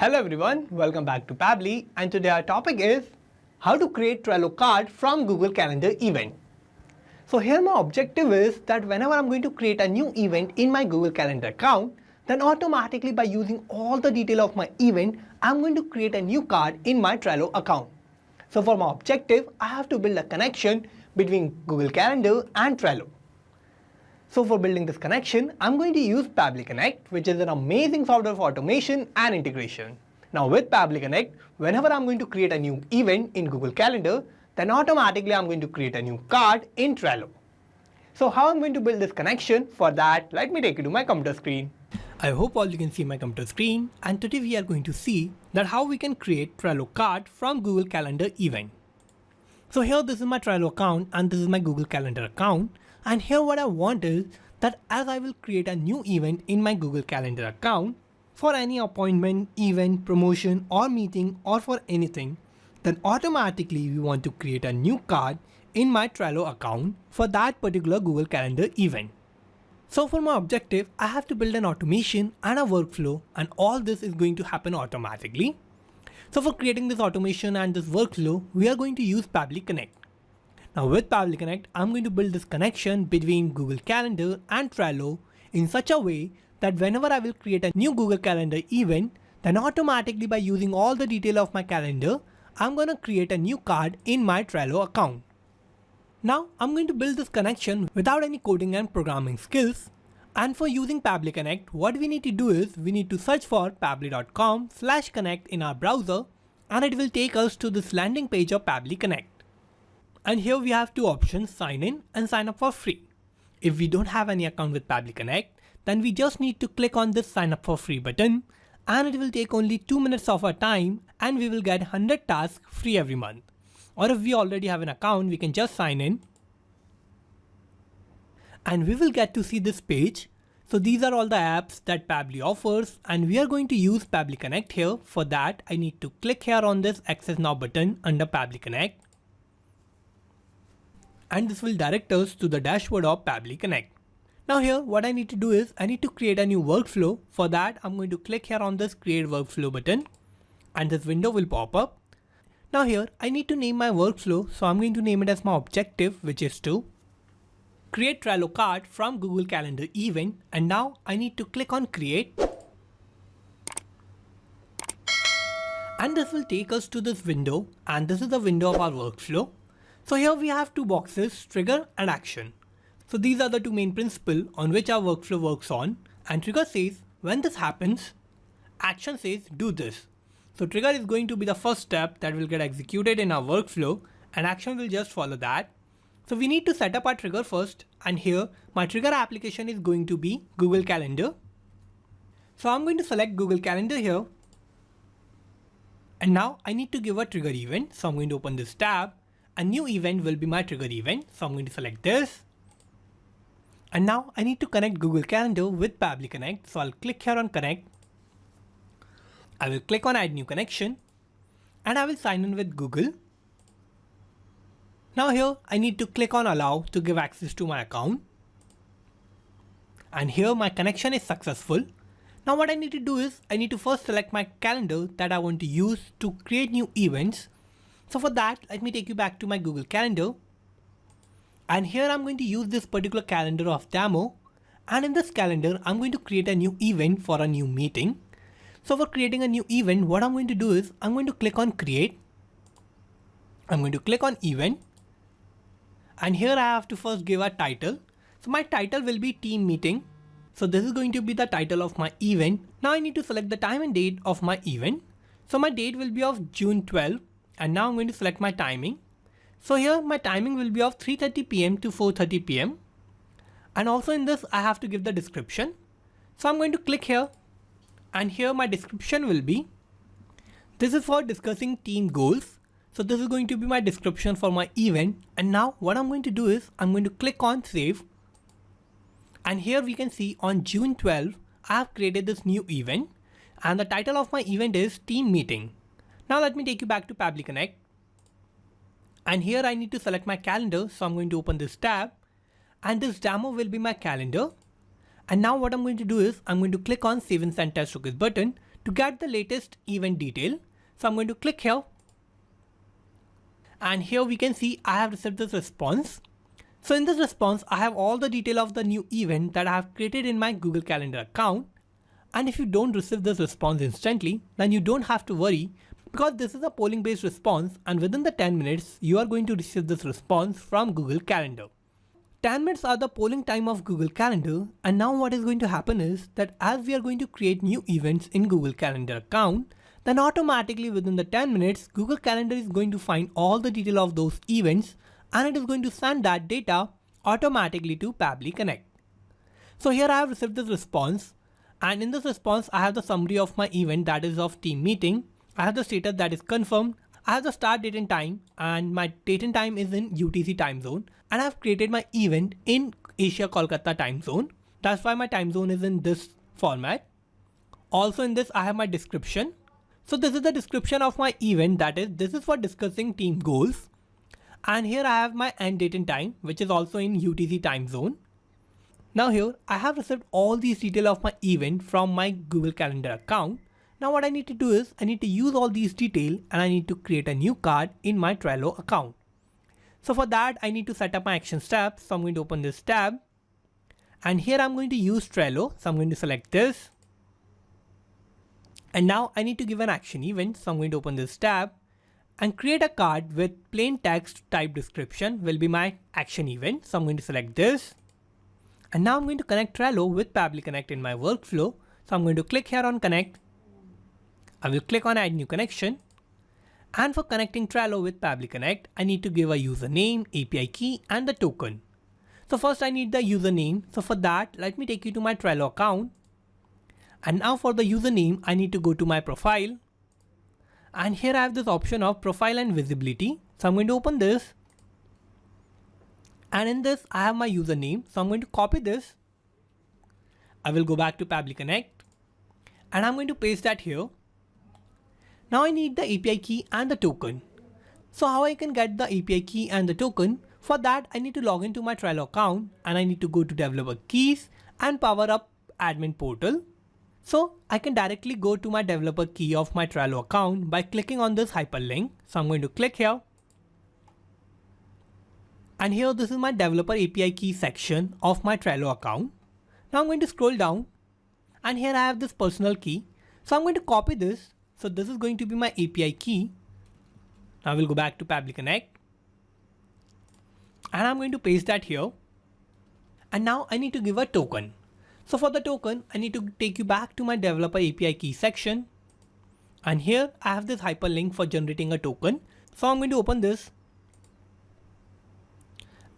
Hello everyone, welcome back to Pabbly, and today our topic is how to create Trello card from Google Calendar event. So here my objective is that whenever I'm going to create a new event in my Google Calendar account, then automatically by using all the detail of my event, I'm going to create a new card in my Trello account. So for my objective, I have to build a connection between Google Calendar and Trello. So for building this connection, I'm going to use Pabbly Connect, which is an amazing software for automation and integration. Now with Pabbly Connect, whenever I'm going to create a new event in Google Calendar, then automatically I'm going to create a new card in Trello. So how I'm going to build this connection? For that, let me take you to my computer screen. I hope all you can see my computer screen, and today we are going to see that how we can create Trello card from Google Calendar event. So here this is my Trello account and this is my Google Calendar account. And here what I want is that as I will create a new event in my Google Calendar account for any appointment, event, promotion or meeting or for anything, then automatically we want to create a new card in my Trello account for that particular Google Calendar event. So for my objective, I have to build an automation and a workflow, and all this is going to happen automatically. So for creating this automation and this workflow, we are going to use Pabbly Connect. Now with Pabbly Connect, I'm going to build this connection between Google Calendar and Trello in such a way that whenever I will create a new Google Calendar event, then automatically by using all the detail of my calendar, I'm going to create a new card in my Trello account. Now I'm going to build this connection without any coding and programming skills. And for using Pabbly Connect, what we need to do is we need to search for pabbly.com/connect in our browser, and it will take us to this landing page of Pabbly Connect. And here we have two options, sign in and sign up for free. If we don't have any account with Pabbly Connect, then we just need to click on this sign up for free button, and it will take only 2 minutes of our time and we will get 100 tasks free every month. Or if we already have an account, we can just sign in and we will get to see this page. So these are all the apps that Pabbly offers, and we are going to use Pabbly Connect here. For that, I need to click here on this Access Now button under Pabbly Connect. And this will direct us to the dashboard of Pabbly Connect. Now here what I need to do is I need to create a new workflow. For that, I'm going to click here on this Create Workflow button and this window will pop up. Now here I need to name my workflow, so I'm going to name it as my objective, which is to create Trello card from Google Calendar event. And now I need to click on Create. And this will take us to this window, and this is the window of our workflow. So here we have two boxes, trigger and action. So these are the two main principles on which our workflow works on. And trigger says when this happens, action says do this. So trigger is going to be the first step that will get executed in our workflow, and action will just follow that. So we need to set up our trigger first, and here my trigger application is going to be Google Calendar. So I'm going to select Google Calendar here. And now I need to give a trigger event. So I'm going to open this tab. A new event will be my trigger event. So I'm going to select this. And now I need to connect Google Calendar with Pabbly Connect. So I'll click here on Connect. I will click on Add New Connection and I will sign in with Google. Now here I need to click on Allow to give access to my account. And here my connection is successful. Now what I need to do is I need to first select my calendar that I want to use to create new events. So for that, let me take you back to my Google Calendar. And here I'm going to use this particular calendar of demo. And in this calendar, I'm going to create a new event for a new meeting. So for creating a new event, what I'm going to do is I'm going to click on Create. I'm going to click on Event. And here I have to first give a title. So my title will be Team Meeting. So this is going to be the title of my event. Now I need to select the time and date of my event. So my date will be of June 12. And now I'm going to select my timing. So here my timing will be of 3:30 PM to 4:30 PM. And also in this I have to give the description. So I'm going to click here, and here my description will be, this is for discussing team goals. So this is going to be my description for my event. And now what I'm going to do is I'm going to click on Save. And here we can see on June 12, I have created this new event, and the title of my event is Team Meeting. Now let me take you back to Pabbly Connect. And here I need to select my calendar. So I'm going to open this tab, and this demo will be my calendar. And now what I'm going to do is I'm going to click on Save and Send Test Request button to get the latest event detail. So I'm going to click here. And here we can see I have received this response. So in this response, I have all the detail of the new event that I have created in my Google Calendar account. And if you don't receive this response instantly, then you don't have to worry, because this is a polling based response, and within the 10 minutes, you are going to receive this response from Google Calendar. 10 minutes are the polling time of Google Calendar, and now what is going to happen is that as we are going to create new events in Google Calendar account, then automatically within the 10 minutes, Google Calendar is going to find all the detail of those events, and it is going to send that data automatically to Pabbly Connect. So here I have received this response, and in this response I have the summary of my event, that is of team meeting. I have the status that is confirmed. I have the start date and time, and my date and time is in UTC time zone, and I have created my event in Asia Kolkata time zone. That's why my time zone is in this format. Also in this I have my description. So this is the description of my event, that is, this is for discussing team goals. And here I have my end date and time, which is also in UTC time zone. Now here I have received all these details of my event from my Google Calendar account. Now what I need to do is I need to use all these details, and I need to create a new card in my Trello account. So for that I need to set up my action steps. So I'm going to open this tab, and here I'm going to use Trello. So I'm going to select this, and now I need to give an action event. So I'm going to open this tab and create a card with plain text type description will be my action event. So I'm going to select this, and now I'm going to connect Trello with Pabbly Connect in my workflow. So I'm going to click here on connect. I will click on add new connection, and for connecting Trello with Pabbly Connect, I need to give a username, API key, and the token. So first I need the username. So for that, let me take you to my Trello account. And now for the username, I need to go to my profile. And here I have this option of profile and visibility. So I'm going to open this. And in this, I have my username. So I'm going to copy this. I will go back to Pabbly Connect, and I'm going to paste that here. Now I need the API key and the token. So how I can get the API key and the token? For that, I need to log into my Trello account, and I need to go to developer keys and power up admin portal. So I can directly go to my developer key of my Trello account by clicking on this hyperlink. So I'm going to click here. And here this is my developer API key section of my Trello account. Now I'm going to scroll down, and here I have this personal key. So I'm going to copy this. So this is going to be my API key. Now we'll go back to Pabbly Connect, and I'm going to paste that here. And now I need to give a token. So for the token, I need to take you back to my developer API key section. And here I have this hyperlink for generating a token. So I'm going to open this.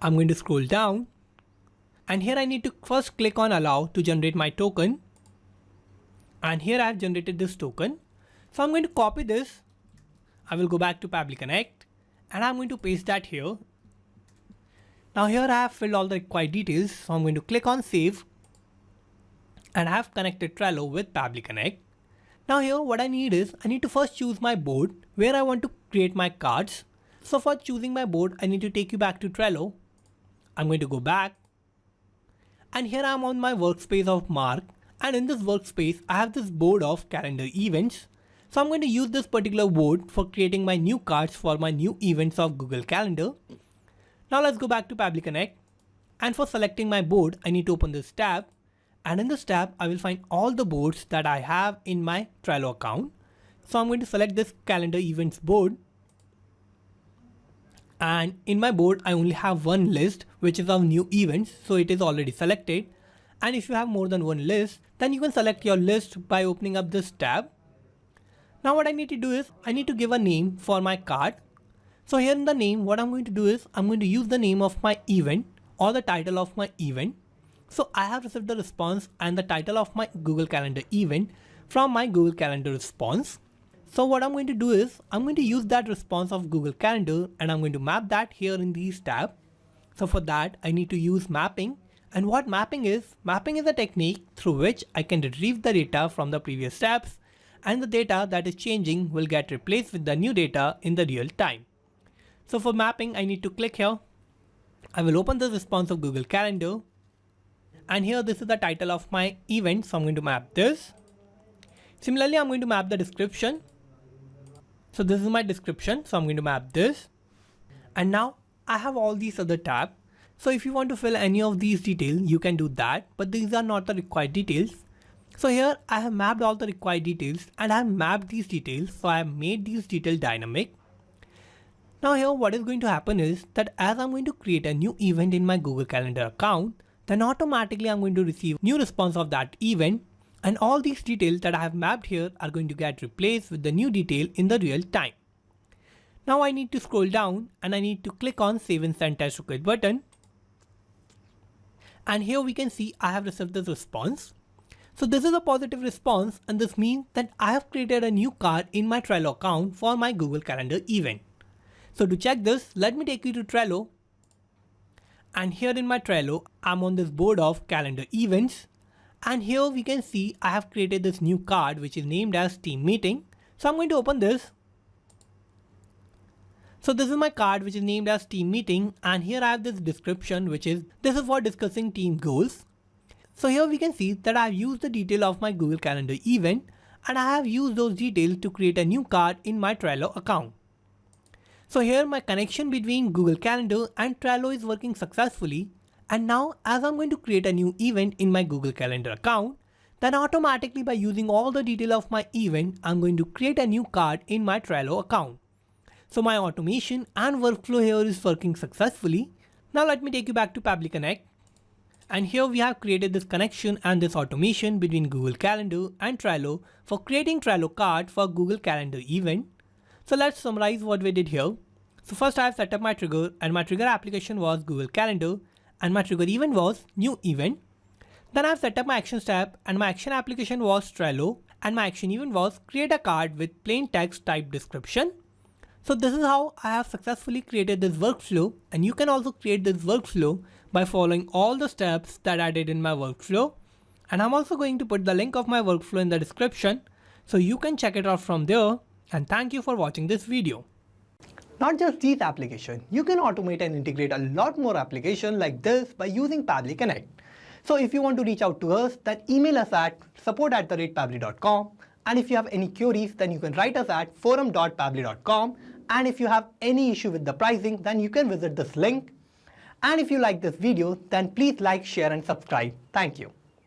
I'm going to scroll down, and here I need to first click on allow to generate my token. And here I have generated this token. So I'm going to copy this. I will go back to Pabbly Connect, and I'm going to paste that here. Now here I have filled all the required details. So I'm going to click on save, and I have connected Trello with Pabbly Connect. Now here what I need is I need to first choose my board where I want to create my cards. So for choosing my board, I need to take you back to Trello. I'm going to go back, and here I'm on my workspace of Mark, and in this workspace I have this board of calendar events. So I'm going to use this particular board for creating my new cards for my new events of Google Calendar. Now let's go back to Pabbly Connect, and for selecting my board, I need to open this tab, and in this tab I will find all the boards that I have in my Trello account. So I'm going to select this calendar events board, and in my board I only have one list, which is of new events, so it is already selected. And if you have more than one list, then you can select your list by opening up this tab. Now what I need to do is I need to give a name for my card. So here in the name, what I'm going to do is I'm going to use the name of my event or the title of my event. So I have received the response and the title of my Google Calendar event from my Google Calendar response. So what I'm going to do is I'm going to use that response of Google Calendar, and I'm going to map that here in these tab. So for that I need to use mapping. And what mapping is a technique through which I can retrieve the data from the previous steps, and the data that is changing will get replaced with the new data in the real time. So for mapping, I need to click here. I will open the response of Google Calendar, and here this is the title of my event. So I'm going to map this. Similarly, I'm going to map the description. So this is my description. So I'm going to map this. And now I have all these other tabs. So if you want to fill any of these details, you can do that, but these are not the required details. So here I have mapped all the required details and I have mapped these details. So I have made these details dynamic. Now here what is going to happen is that as I'm going to create a new event in my Google Calendar account, then automatically I'm going to receive new response of that event, and all these details that I have mapped here are going to get replaced with the new detail in the real time. Now I need to scroll down and I need to click on Save and Send Test Request button. And here we can see I have received this response. So this is a positive response, and this means that I have created a new card in my Trello account for my Google Calendar event. So to check this, let me take you to Trello. And here in my Trello, I'm on this board of calendar events. And here we can see I have created this new card which is named as Team Meeting. So I'm going to open this. So this is my card which is named as Team Meeting, and here I have this description which is this is for discussing team goals. So here we can see that I have used the detail of my Google Calendar event, and I have used those details to create a new card in my Trello account. So here my connection between Google Calendar and Trello is working successfully, and now as I'm going to create a new event in my Google Calendar account, then automatically by using all the detail of my event, I'm going to create a new card in my Trello account. So my automation and workflow here is working successfully. Now let me take you back to Pabbly Connect. And here we have created this connection and this automation between Google Calendar and Trello for creating Trello card for Google Calendar event. So let's summarize what we did here. So first I have set up my trigger, and my trigger application was Google Calendar, and my trigger event was new event. Then I have set up my actions tab, and my action application was Trello, and my action event was create a card with plain text type description. So this is how I have successfully created this workflow, and you can also create this workflow by following all the steps that I did in my workflow. And I'm also going to put the link of my workflow in the description so you can check it out from there. And thank you for watching this video. Not just these applications, you can automate and integrate a lot more applications like this by using Pabbly Connect. So if you want to reach out to us, then email us at support@pabbly.com. And if you have any queries, then you can write us at forum.pabbly.com. And if you have any issue with the pricing, then you can visit this link. And if you like this video, then please like, share and subscribe. Thank you.